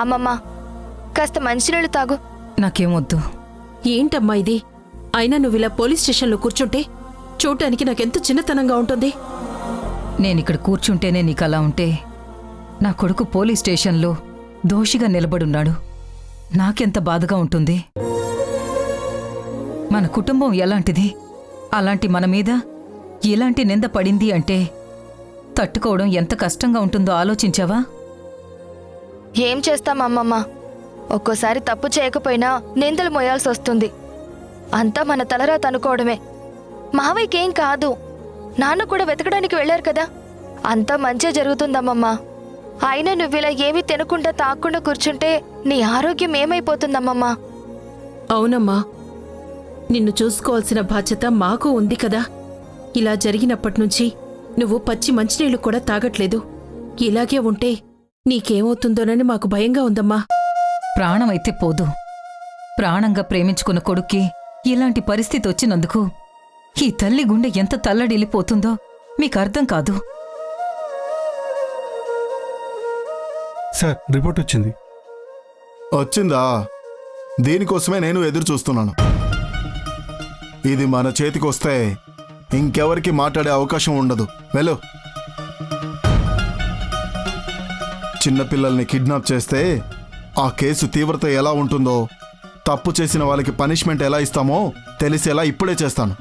అమ్మమ్మ, కాస్త మంచినీళ్ళు తాగు. నాకేమొద్దు. ఏంటమ్మా ఇది? అయినా నువ్విలా పోలీస్ స్టేషన్లో కూర్చుంటే చూడటానికి నాకెంత చిన్నతనంగా ఉంటుంది. నేనిక్కడ కూర్చుంటేనే నీకలా ఉంటే, నా కొడుకు పోలీస్ స్టేషన్లో దోషిగా నిలబడున్నాడు. నాకెంత బాధగా ఉంటుంది. మన కుటుంబం ఎలాంటిది? అలాంటి మన మీద ఇలాంటి నింద పడింది అంటే తట్టుకోవడం ఎంత కష్టంగా ఉంటుందో ఆలోచించావా? ఏం చేస్తాం అమ్మమ్మ, ఒక్కోసారి తప్పు చేయకపోయినా నిందలు మోయాల్సి వస్తుంది. అంతా మన తలరాత అనుకోవడమే. మావయ్యకేం కాదు, నాన్న కూడా వెతకడానికి వెళ్లారు కదా, అంతా మంచే జరుగుతుందమ్మమ్మ. అయినా నువ్విలా ఏమీ తినకుండా తాకుండా కూర్చుంటే నీ ఆరోగ్యం ఏమైపోతుందమ్మమ్మా? అవునమ్మా, నిన్ను చూసుకోవాల్సిన బాధ్యత మాకు ఉంది కదా. ఇలా జరిగినప్పటినుంచి నువ్వు పచ్చి మంచినీళ్లు కూడా తాగట్లేదు. ఇలాగే ఉంటే నీకేమవుతుందోనని మాకు భయంగా ఉందమ్మా. ప్రాణమైతే పోదు. ప్రాణంగా ప్రేమించుకున్న కొడుక్కి ఇలాంటి పరిస్థితి వచ్చినందుకు ఈ తల్లి గుండె ఎంత తల్లడిల్లిపోతుందో మీకర్థం కాదు. సార్, రిపోర్ట్ వచ్చింది. వచ్చిందా? దీనికోసమే నేను ఎదురు చూస్తున్నాను. ఇది మన చేతికొస్తే ఇంకెవరికి మాట్లాడే అవకాశం ఉండదు. వెళ్ళు. చిన్నపిల్లల్ని కిడ్నాప్ చేస్తే ఆ కేసు తీవ్రత ఎలా ఉంటుందో, తప్పు చేసిన వాళ్ళకి పనిష్మెంట్ ఎలా ఇస్తామో తెలిసేలా ఇప్పుడే చేస్తాను.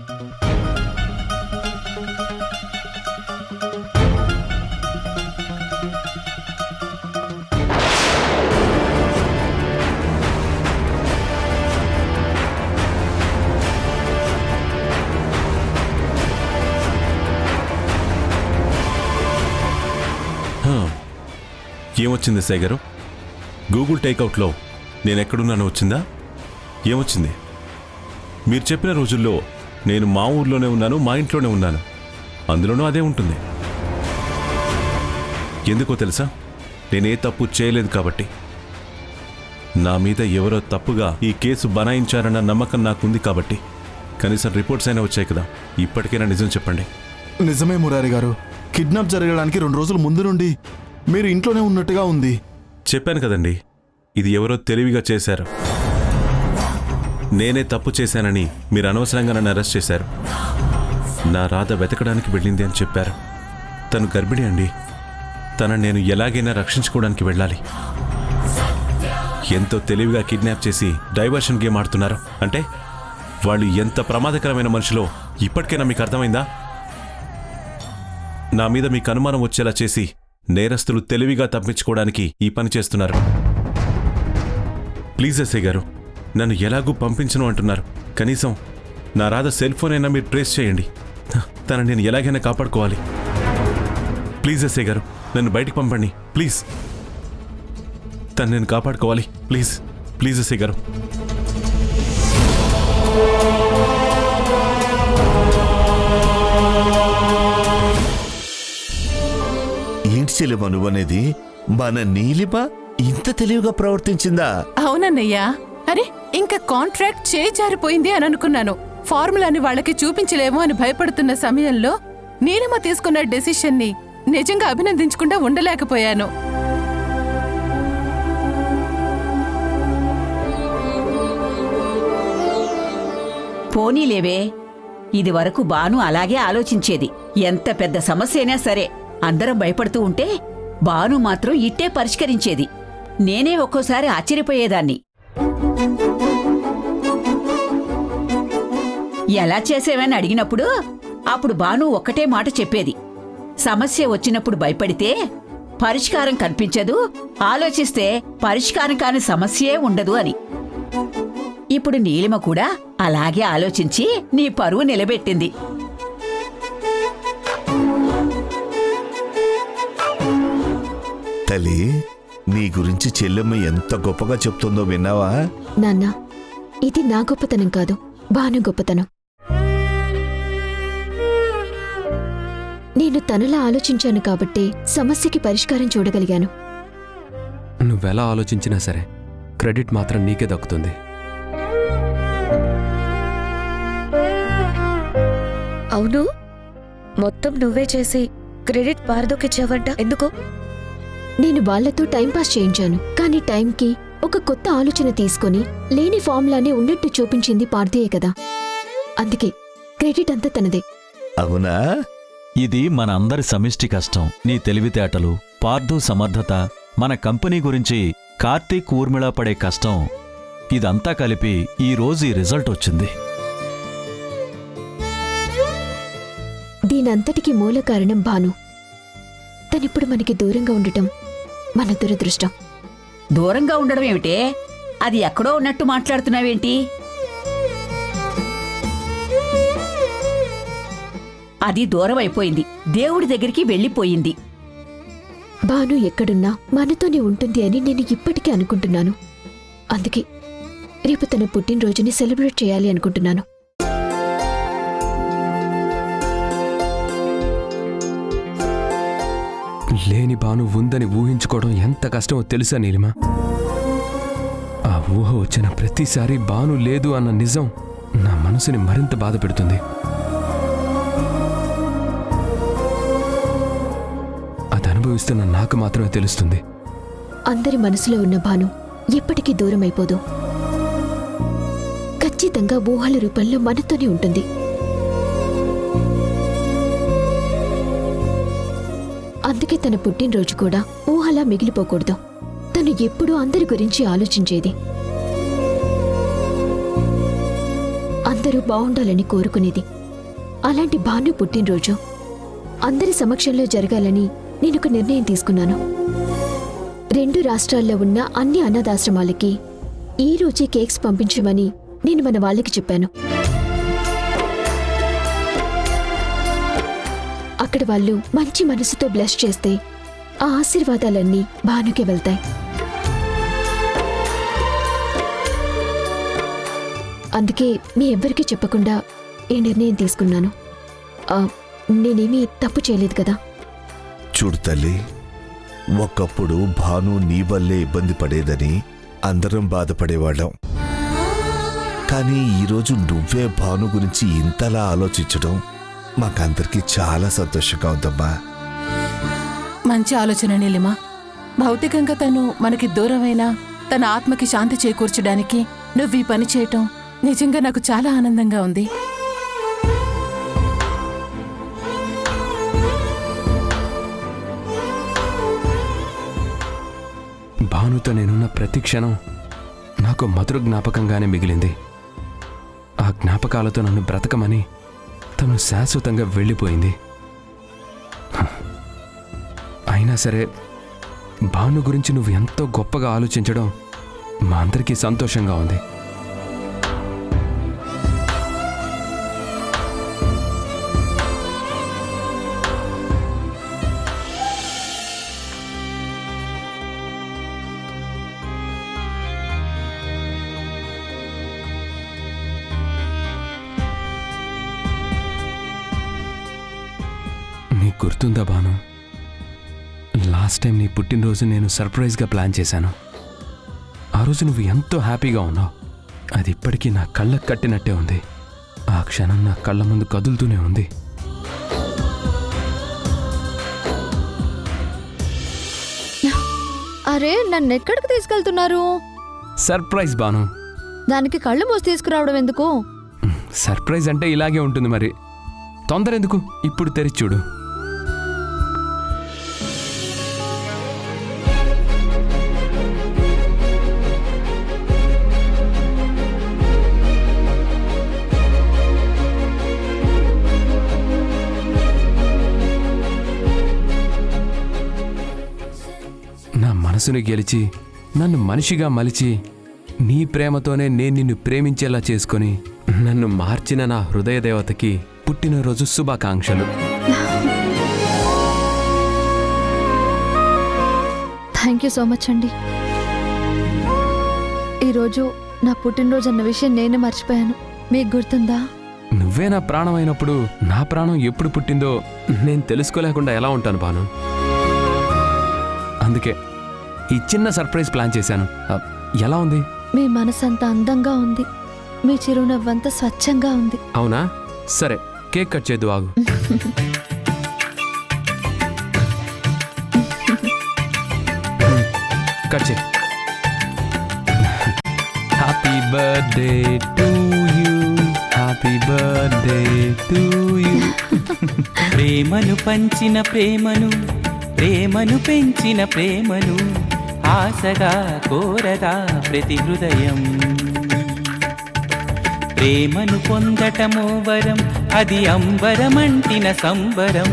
ఏమొచ్చింది సాయి గారు? గూగుల్ టేక్అవుట్లో నేనెక్కడున్నానో వచ్చిందా? ఏమొచ్చింది? మీరు చెప్పిన రోజుల్లో నేను మా ఊర్లోనే ఉన్నాను, మా ఇంట్లోనే ఉన్నాను. అందులోనూ అదే ఉంటుంది. ఎందుకో తెలుసా? నేనే తప్పు చేయలేదు కాబట్టి. నా మీద ఎవరో తప్పుగా ఈ కేసు బనాయించారన్న నమ్మకం నాకుంది కాబట్టి. కనీసం రిపోర్ట్స్ అయినా వచ్చాయి కదా. ఇప్పటికైనా నిజం చెప్పండి. నిజమే మురారి గారు, కిడ్నాప్ జరగడానికి 2 రోజుల ముందు నుండి మీరు ఇంట్లోనే ఉన్నట్టుగా ఉంది. చెప్పాను కదండి, ఇది ఎవరో తెలివిగా చేశారు. నేనే తప్పు చేశానని మీరు అనవసరంగా నన్ను అరెస్ట్ చేశారు. నా రాధ వెతకడానికి వెళ్ళింది అని చెప్పారు. తను గర్భిణి అండి. తనను నేను ఎలాగైనా రక్షించుకోవడానికి వెళ్ళాలి. ఎంతో తెలివిగా కిడ్నాప్ చేసి డైవర్షన్ గేమ్ ఆడుతున్నారు. అంటే వాళ్ళు ఎంత ప్రమాదకరమైన మనుషులో ఇప్పటికైనా మీకు అర్థమైందా? నా మీద మీకు అనుమానం వచ్చేలా చేసి నేరస్తులు తెలివిగా తప్పించుకోవడానికి ఈ పని చేస్తున్నారు. ప్లీజ్ ఎస్ఐ గారు, నన్ను ఎలాగూ పంపించను అంటున్నారు. కనీసం నా రాధ సెల్ ఫోన్ అయినా మీరు ట్రేస్ చేయండి. తనని నేను ఎలాగైనా కాపాడుకోవాలి. ప్లీజ్ ఎస్ఐ గారు, నన్ను బయటికి పంపండి ప్లీజ్. తను నేను కాపాడుకోవాలి ప్లీజ్. ప్లీజ్ ఎస్ఐ గారు. ఏంటి చెల్లెమ్మ నువ్వనేది? మన నీలిమ ఇంత తెలివిగా ప్రవర్తించిందా? అవునన్నయ్యా. అరే, ఇంకా కాంట్రాక్ట్ చేజారిపోయింది అని అనుకున్నాను. ఫార్ములాని వాళ్ళకి చూపించలేమో అని భయపడుతున్న సమయంలో నీలిమ తీసుకున్న డెసిషన్ని నిజంగా అభినందించకుండా ఉండలేకపోయాను. పోనీలేవే, ఇది వరకు బాను అలాగే ఆలోచించేది. ఎంత పెద్ద సమస్య అయినా సరే అందరం భయపడుతూ ఉంటే బాను మాత్రం ఇట్టే పరిష్కరించేది. నేనే ఒక్కోసారి ఆశ్చర్యపోయేదాన్ని. ఎలా చేసేవని అడిగినప్పుడు అప్పుడు బాను ఒక్కటే మాట చెప్పేది. సమస్య వచ్చినప్పుడు భయపడితే పరిష్కారం కనిపించదు, ఆలోచిస్తే పరిష్కారం కాని సమస్యే ఉండదు అని. ఇప్పుడు నీలిమ కూడా అలాగే ఆలోచించి నీ పరువు నిలబెట్టింది. తల్లి, నీ గురించి చెల్లెమ్మ ఎంత గొప్పగా చెప్తుందో విన్నావా? నాన్న, ఇది నా గొప్పతనం కాదు, బాను గొప్పతనం. నేను తనలా ఆలోచించాను కాబట్టి సమస్యకి పరిష్కారం చూడగలిగాను. నువ్వెలా ఆలోచించినా సరే క్రెడిట్ మాత్రం నీకే దక్కుతుంది. అవును, మొత్తం నువ్వే చేసి క్రెడిట్ పారదోకిచ్చావంట, ఎందుకు? నేను వాళ్లతో టైంపాస్ చేయించాను, కానీ టైంకి ఒక కొత్త ఆలోచన తీసుకొని లేని ఫార్ములానే ఉన్నట్టు చూపించింది పార్థియే కదా. అందుకే క్రెడిట్ అంతా తనదే. అవునా? ఇది మన అందరి సమిష్టి కష్టం. నీ తెలివితేటలు, పార్థు సమర్థత, మన కంపెనీ గురించి కార్తీక్ ఊర్మిళ పడే కష్టం, ఇదంతా కలిపి ఈ రోజు ఈ రిజల్ట్ వచ్చింది. దీనంతటికీ మూల కారణం భాను. తనిప్పుడు మనకి దూరంగా ఉండటం మన దురదృష్టం. దూరంగా ఉండడం ఏమిటే? అది ఎక్కడో ఉన్నట్టు మాట్లాడుతున్నావేంటి? అది దూరం అయిపోయింది, దేవుడి దగ్గరికి వెళ్ళిపోయింది. భాను ఎక్కడున్నా మనతోనే ఉంటుంది అని నేను ఇప్పటికీ అనుకుంటున్నాను. అందుకే రేపు తన పుట్టినరోజుని సెలబ్రేట్ చేయాలి అనుకుంటున్నాను. లేని బాను ఉందని ఊహించుకోవడం ఎంత కష్టమో తెలుసా నీలిమ? ఆ ఊహ వచ్చిన ప్రతిసారి బాను లేదు అన్న నిజం నా మనసుని మరింత బాధ పెడుతుంది. అది అనుభవిస్తున్న నాకు మాత్రమే తెలుస్తుంది. అందరి మనసులో ఉన్న భాను ఎప్పటికీ దూరం అయిపోదు. ఖచ్చితంగా ఊహల రూపంలో మనతోనే ఉంటుంది. అందుకే తన పుట్టినరోజు కూడా ఊహలా మిగిలిపోకూడదు. తను ఎప్పుడూ అందరి గురించి ఆలోచించేది, అందరూ బావుండాలని కోరుకునేది. అలాంటి భాను పుట్టినరోజు అందరి సమక్షంలో జరగాలని నేనొక నిర్ణయం తీసుకున్నాను. 2 రాష్ట్రాల్లో ఉన్న అన్ని అనాథాశ్రమాలకి ఈ రోజే కేక్స్ పంపించమని నేను మన వాళ్ళకి చెప్పాను. అక్కడ వాళ్ళు మంచి మనసుతో బ్లెస్ చేస్తే ఆ ఆశీర్వాదాలన్నీ భానుకే వెళ్తాయి. అందుకే మీ ఎవ్వరికీ చెప్పకుండా ఈ నిర్ణయం తీసుకున్నాను. నేనేమీ తప్పు చేయలేదు కదా? చూడు తల్లి, ఒకప్పుడు భాను నీ వల్లే ఇబ్బంది పడేదని అందరం బాధపడేవాళ్ళం. కానీ ఈరోజు నువ్వే భాను గురించి ఇంతలా ఆలోచించడం మాకందరికీ చాలా సంతోషంగా ఉందమ్మా. మంచి ఆలోచన నీలిమ. భౌతికంగా తను మనకి దూరమైనా తన ఆత్మకి శాంతి చేకూర్చడానికి నువ్వు ఈ పని చేయటం నిజంగా నాకు చాలా ఆనందంగా ఉంది. భానుతో నేనున్న ప్రతి క్షణం నాకు మధుర జ్ఞాపకంగానే మిగిలింది. ఆ జ్ఞాపకాలతో నన్ను బ్రతకమని తను శాశ్వతంగా వెళ్ళిపోయింది. అయినా సరే భాను గురించి నువ్వు ఎంతో గొప్పగా ఆలోచించడం మా అందరికీ సంతోషంగా ఉంది. నీకు గుర్తుందా భాను, లాస్ట్ టైం నీ పుట్టినరోజు నేను సర్ప్రైజ్గా ప్లాన్ చేశాను. ఆ రోజు నువ్వు ఎంతో హ్యాపీగా ఉన్నావు. అది ఇప్పటికీ నా కళ్ళకు కట్టినట్టే ఉంది. ఆ క్షణం నా కళ్ళ ముందు కదులుతూనే ఉంది. అరే, నన్నెక్కడికి తీసుకెళ్తున్నారు? సర్ప్రైజ్ భాను. దానికి కళ్ళు మూసి తీసుకురావడం ఎందుకు? సర్ప్రైజ్ అంటే ఇలాగే ఉంటుంది మరి. తొందర ఎందుకు, ఇప్పుడు తెరిచి చూడు. నా మనసుని గెలిచి నన్ను మనిషిగా మలిచి నీ ప్రేమతోనే నేను నిన్ను ప్రేమించేలా చేసుకొని నన్ను మార్చిన నా హృదయ దేవతకి పుట్టినరోజు శుభాకాంక్షలు. థ్యాంక్ యూ సో మచ్ అండి. ఈరోజు నా పుట్టినరోజు అన్న విషయం నేను మర్చిపోయాను. మీకు గుర్తుందా? నువ్వే నా ప్రాణం అయినప్పుడు నా ప్రాణం ఎప్పుడు పుట్టిందో నేను తెలుసుకోలేకుండా ఎలా ఉంటాను భాను. అందుకే ఈ చిన్న సర్ప్రైజ్ ప్లాన్ చేశాను. ఎలా ఉంది? మీ మనసు అంత అందంగా ఉంది, మీ చిరునవ్వంతా స్వచ్ఛంగా ఉంది. అవునా? సరే, కేక్ కట్ చేద్దు ఆగు. కట్ చే. Happy birthday to you, happy birthday to you. ప్రేమను పంచిన ప్రేమను, ప్రేమను పెంచిన ప్రేమను, ఆశగా కోరదా ప్రతి హృదయం. ప్రేమను పొందటమో వరం, అది అంబరమంటిన సంబరం.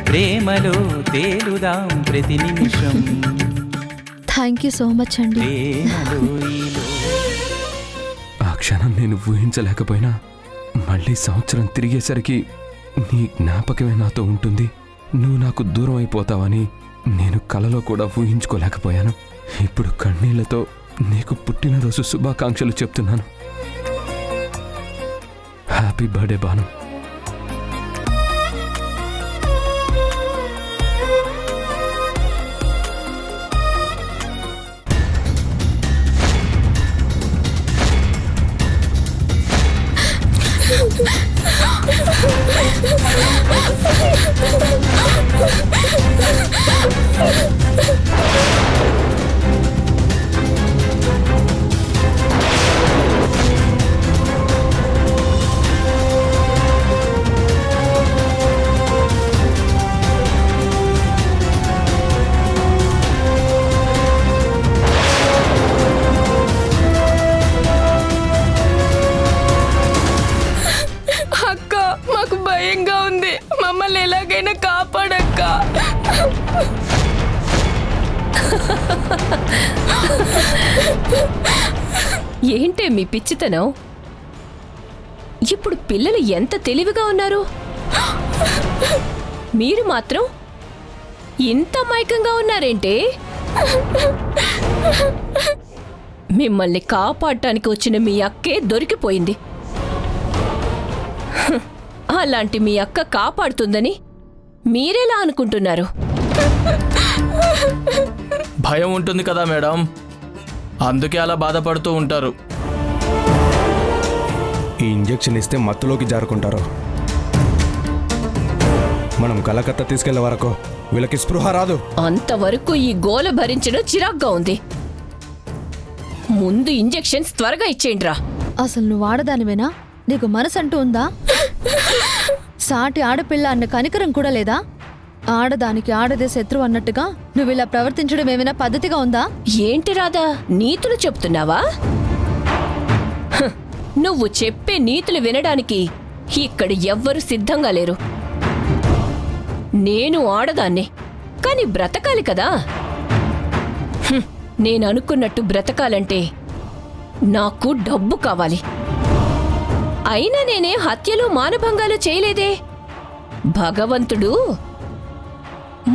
ప్రేమలో తేలుదాం ప్రతి నిమిషం. థ్యాంక్ యూ సో మచ్ అండి. ప్రేమలో ఈలో ఆ క్షణం నేను ఊహించలేకపోయినా మళ్ళీ సంవత్సరం తిరిగేసరికి నీ జ్ఞాపకమే నాతో ఉంటుంది, నువ్వు నాకు దూరం అయిపోతావని నేను కలలో కూడా ఊహించుకోలేకపోయాను. ఇప్పుడు కన్నీళ్లతో నీకు పుట్టినరోజు శుభాకాంక్షలు చెప్తున్నాను. Happy birthday Banu. అక్క, మాకు భయంగా ఉంది, మమ్మల్ని ఎలాగైనా కాపాడక్క. ఏంటే మీ పిచ్చితనం? ఇప్పుడు పిల్లలు ఎంత తెలివిగా ఉన్నారు, మీరు మాత్రం ఇంత మైకంగా ఉన్నారేంటే? మిమ్మల్ని కాపాడటానికి వచ్చిన మీ అక్కే దొరికిపోయింది. అలాంటి మీ అక్క కాపాడుతుందని మీరెలా అనుకుంటున్నారు? భయం ఉంటుంది కదా మేడం, అందుకే అలా బాధపడుతూ ఉంటారు. ఈ ఇంజెక్షన్ ఇస్తే మత్తులోకి జారుకుంటారు. మనం కలకత్తా తీసుకెళ్లే వరకు వీళ్ళకి స్పృహ రాదు. అంతవరకు ఈ గోల భరించడం చిరాగ్గా ఉంది. ముందు ఇంజెక్షన్స్ త్వరగా ఇచ్చేయండిరా. అసలు నువ్వు ఆడదానివేనా? నీకు మనసంటూ ఉందా? సాటి ఆడపిల్ల అన్న కనికరం కూడా లేదా? ఆడదానికి ఆడదే శత్రువు అన్నట్టుగా నువ్వు ఇలా ప్రవర్తించడం ఏమైనా పద్ధతిగా ఉందా? ఏంటి రాధా, నీతులు చెప్తున్నావా? హ్, నువ్వు చెప్పే నీతులు వినడానికి ఇక్కడ ఎవ్వరూ సిద్ధంగా లేరు. నేను ఆడదాన్నే, కాని బ్రతకాలి కదా. హ్మ్, నేను అనుకున్నట్టు బ్రతకాలంటే నాకు డబ్బు కావాలి. అయినా నేనే హత్యలు మానభంగాలు చేయలేదే. భగవంతుడు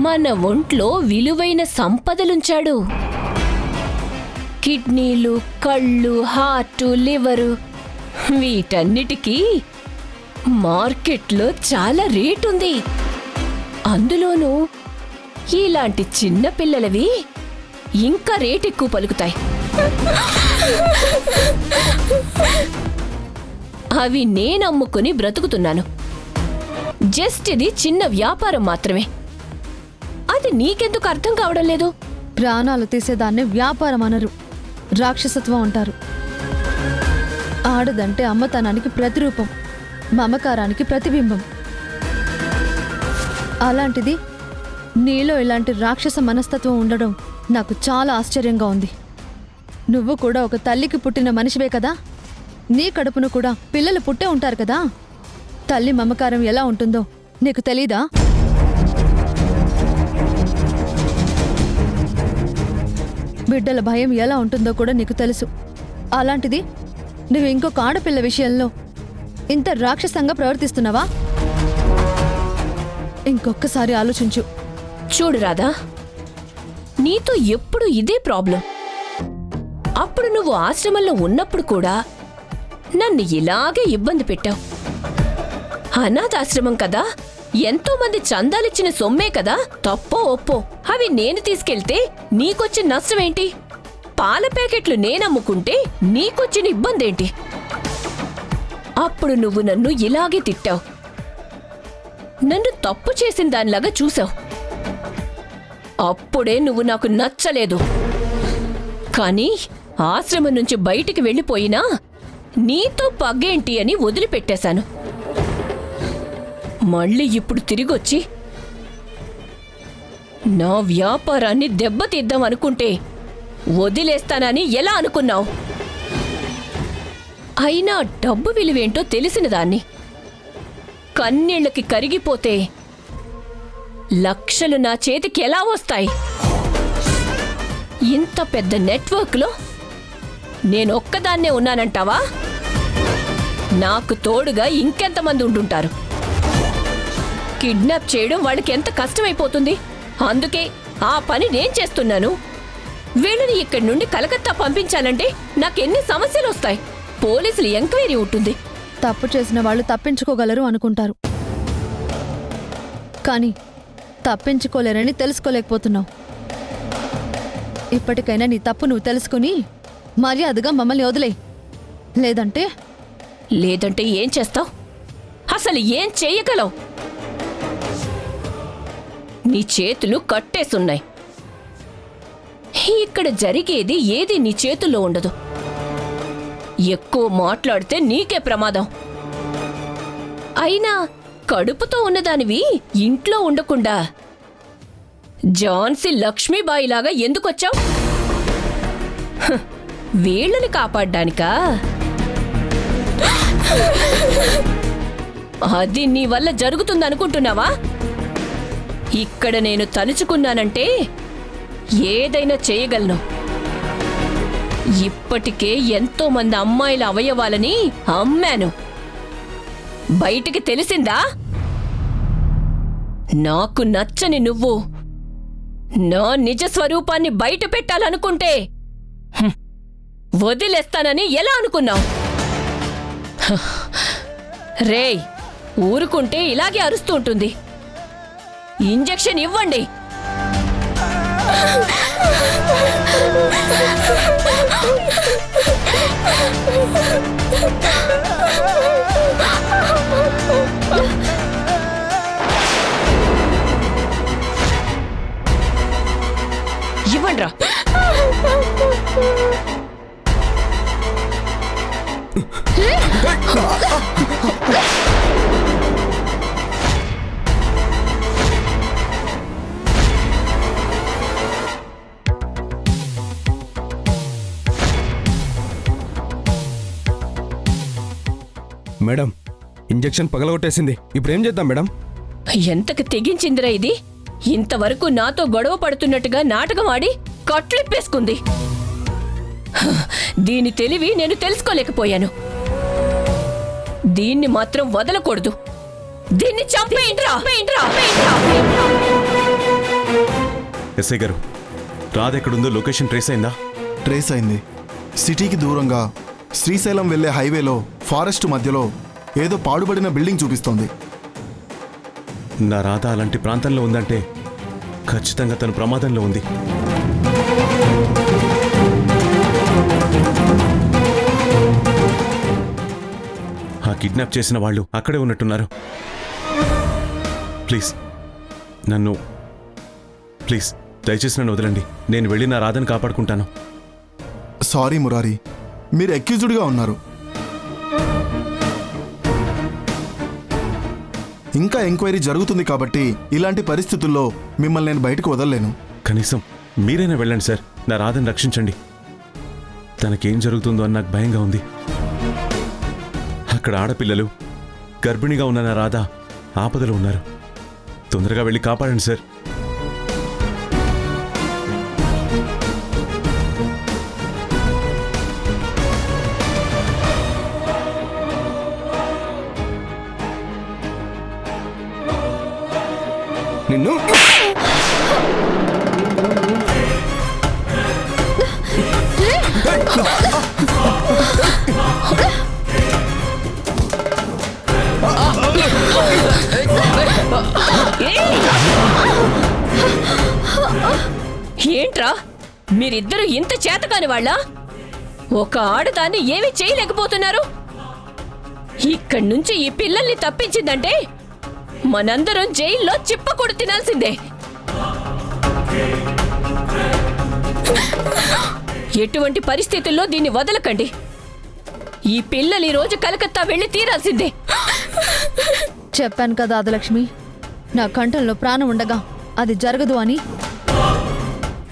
మన ఒంట్లో విలువైన సంపదలుంచాడు. కిడ్నీలు, కళ్ళు, హార్టు, లివరు, వీటన్నిటికీ మార్కెట్లో చాలా రేటుంది. అందులోనూ ఇలాంటి చిన్న పిల్లలవి ఇంకా రేట్ ఎక్కువ పలుకుతాయి. అవి నేనమ్ముకుని బ్రతుకుతున్నాను. జస్ట్ ఇది చిన్న వ్యాపారం మాత్రమే. అది నీకెందుకు అర్థం కావడం లేదు? ప్రాణాలు తీసేదాన్ని వ్యాపారం అనరు, రాక్షసత్వం అంటారు. ఆడదంటే అమ్మతనానికి ప్రతిరూపం, మమకారానికి ప్రతిబింబం. అలాంటిది నీలో ఇలాంటి రాక్షస మనస్తత్వం ఉండడం నాకు చాలా ఆశ్చర్యంగా ఉంది. నువ్వు కూడా ఒక తల్లికి పుట్టిన మనిషివే కదా. నీ కడుపును కూడా పిల్లలు పుట్టే ఉంటారు కదా. తల్లి మమకారం ఎలా ఉంటుందో నీకు తెలీదా? బిడ్డల భయం ఎలా ఉంటుందో కూడా నీకు తెలుసు. అలాంటిది నువ్వు ఇంకొక ఆడపిల్ల విషయంలో ఇంత రాక్షసంగా ప్రవర్తిస్తున్నావా? ఇంకొక్కసారి ఆలోచించు. చూడు రాధా, నీతో ఎప్పుడు ఇదే ప్రాబ్లం. అప్పుడు నువ్వు ఆశ్రమంలో ఉన్నప్పుడు కూడా నన్ను ఇలాగే ఇబ్బంది పెట్టావు. అనాథాశ్రమం కదా, ఎంతో మంది చందాలిచ్చిన సొమ్మే కదా. తప్పో ఒప్పో అవి నేను తీసుకెళ్తే నీకొచ్చిన నష్టమేంటి? పాల ప్యాకెట్లు నేనమ్ముకుంటే నీకొచ్చిన ఇబ్బందేంటి? అప్పుడు నువ్వు నన్ను ఇలాగే తిట్టావు. నన్ను తప్పు చేసిన దానిలాగా చూసావు. అప్పుడే నువ్వు నాకు నచ్చలేదు. కానీ ఆశ్రమం నుంచి బయటికి వెళ్ళిపోయినా నీతో పగ్గేంటి అని వదిలిపెట్టేశాను. మళ్ళీ ఇప్పుడు తిరిగొచ్చి నా వ్యాపారాన్ని దెబ్బతీద్దాం అనుకుంటే వదిలేస్తానని ఎలా అనుకున్నావు? అయినా డబ్బు విలువేంటో తెలిసిన దాన్ని. కన్నీళ్లకి కరిగిపోతే లక్షలు నా చేతికి ఎలా వస్తాయి? ఇంత పెద్ద నెట్వర్క్లో నేనొక్కదాన్నే ఉన్నానంటావా? నాకు తోడుగా ఇంకెంతమంది ఉండుంటారు? కిడ్నాప్ చేయడం వాళ్ళకి ఎంత కష్టమైపోతుంది. అందుకే ఆ పని నేను చేస్తున్నాను. వీళ్ళని ఇక్కడి నుండి కలకత్తా పంపించాలంటే నాకెన్ని సమస్యలు వస్తాయి. పోలీసులు ఎంక్వైరీ ఉంటుంది. తప్పు చేసిన వాళ్ళు తప్పించుకోగలరు అనుకుంటారు, కానీ తప్పించుకోలేరని తెలుసుకోలేకపోతున్నావు. ఇప్పటికైనా నీ తప్పు నువ్వు తెలుసుకుని మర్యాదగా మమ్మల్ని వదిలేయ్. లేదంటే ఏం చేస్తావు? అసలు ఏం చెయ్యగలవు? నీ చేతులు కట్టేసున్నాయి. ఇక్కడ జరిగేది ఏది నీ చేతుల్లో ఉండదు. ఎక్కువ మాట్లాడితే నీకే ప్రమాదం. అయినా కడుపుతో ఉన్నదానివి ఇంట్లో ఉండకుండా ఝాన్సీ లక్ష్మీబాయిలాగా ఎందుకొచ్చావు? వీళ్ళని కాపాడ్డానికా? అది నీ వల్ల జరుగుతుందనుకుంటున్నావా? ఇక్కడ నేను తలుచుకున్నానంటే ఏదైనా చేయగలను. ఇప్పటికే ఎంతో మంది అమ్మాయిల అవయవాలని అమ్మాను. బయటికి తెలిసిందా? నాకు నచ్చని నువ్వు నా నిజ స్వరూపాన్ని బయట పెట్టాలనుకుంటే వదిలేస్తానని ఎలా అనుకున్నావు? రేయ్, ఊరుకుంటే ఇలాగే అరుస్తూ ఉంటుంది. ఇంజెక్షన్ ఇవ్వండి. ఇవ్వండ్రా. మేడం, ఇంజెక్షన్ పగలగొట్టేసింది. ఇప్పుడు ఏం చేద్దాం మేడం? ఎంతకు తెగించిందిరా ఇది? ఇంతవరకు నాతో గొడవ పడుతున్నట్టుగా నాటకం ఆడి కట్లిప్పేసుకుంది. దీని తెలివి నేను తెలుసుకోలేకపోయాను. దీన్ని మాత్రం వదలకూడదు. దీన్ని చంపేయండిరా. ఎస్ఐ గారు, రాధ ఎక్కడుందో లొకేషన్ ట్రేస్ అయిందా? ట్రేస్ అయింది. సిటీకి దూరంగా శ్రీశైలం వెళ్లే హైవేలో ఫారెస్ట్ మధ్యలో ఏదో పాడుబడిన బిల్డింగ్ చూపిస్తోంది. నా రాధ అలాంటి ప్రాంతంలో ఉందంటే ఖచ్చితంగా తను ప్రమాదంలో ఉంది. ఆ కిడ్నాప్ చేసిన వాళ్ళు అక్కడే ఉన్నట్టున్నారు. ప్లీజ్ దయచేసి నన్ను వదలండి. నేను వెళ్ళి నా రాధను కాపాడుకుంటాను. సారీ మురారి, మీరు అక్యూజ్డ్గా ఉన్నారు. ఇంకా ఎంక్వైరీ జరుగుతుంది కాబట్టి ఇలాంటి పరిస్థితుల్లో మిమ్మల్ని నేను బయటకు వదలలేను. కనీసం మీరైనా వెళ్ళండి సార్. నా రాధను రక్షించండి. తనకేం జరుగుతుందో అని నాకు భయంగా ఉంది. అక్కడ ఆడపిల్లలు, గర్భిణిగా ఉన్న నా రాధ ఆపదలో ఉన్నారు. తొందరగా వెళ్ళి కాపాడండి సార్. నిన్ను ఏంట్రా, మీరిద్దరూ ఇంత చేతకాని వాళ్ళ? ఒక ఆడదాన్ని ఏమీ చేయలేకపోతున్నారు. ఇక్కడి నుంచి ఈ పిల్లల్ని తప్పించిందంటే మనందరం జైల్లో చిప్పకూడు తినాల్సిందే. ఎటువంటి పరిస్థితుల్లో దీన్ని వదలకండి. ఈ పిల్లలు ఈ రోజు కలకత్తా వెళ్ళి తీరాల్సిందే. చెప్పాను కదా ఆదిలక్ష్మి, నా కంఠంలో ప్రాణం ఉండగా అది జరగదు అని.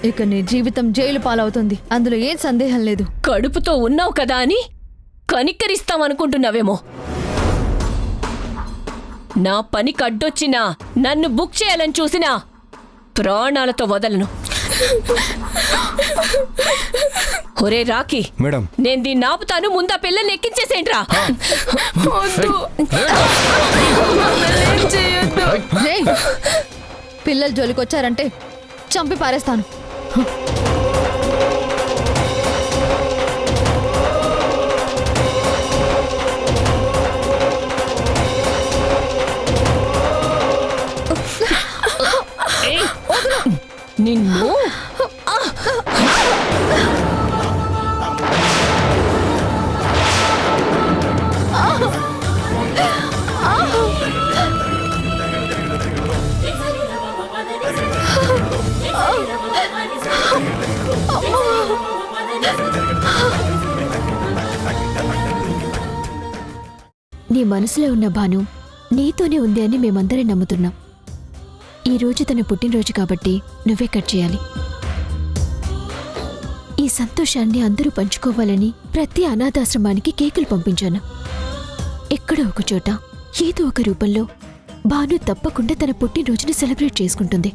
ఇక నీ జీవితం జైలు పాలవుతుంది, అందులో ఏం సందేహం లేదు. కడుపుతో ఉన్నావు కదా అని కనిక్కరిస్తామనుకుంటున్నావేమో. నా పని కడ్డొచ్చినా నన్ను బుక్ చేయాలని చూసినా ప్రాణాలతో వదలను. ఒరే రాకీ, మేడం నేను దీన్ని ఆపుతాను, ముందా పిల్లల్ని ఎక్కించేసేంట్రా. రేయ్, పిల్లలు జోలికొచ్చారంటే చంపి పారేస్తాను. నిన్ను నీ మనసులో ఉన్న భాను నీతోనే ఉంది అని మేమందరం నమ్ముతున్నాం. ఈ రోజు తన పుట్టినరోజు కాబట్టి నువ్వే కట్ చేయాలి. ఈ సంతోషాన్ని అందరూ పంచుకోవాలని ప్రతి అనాథాశ్రమానికి కేకులు పంపించాను. ఎక్కడో ఒక చోట ఏదో ఒక రూపంలో భాను తప్పకుండా తన పుట్టినరోజుని సెలబ్రేట్ చేసుకుంటుంది.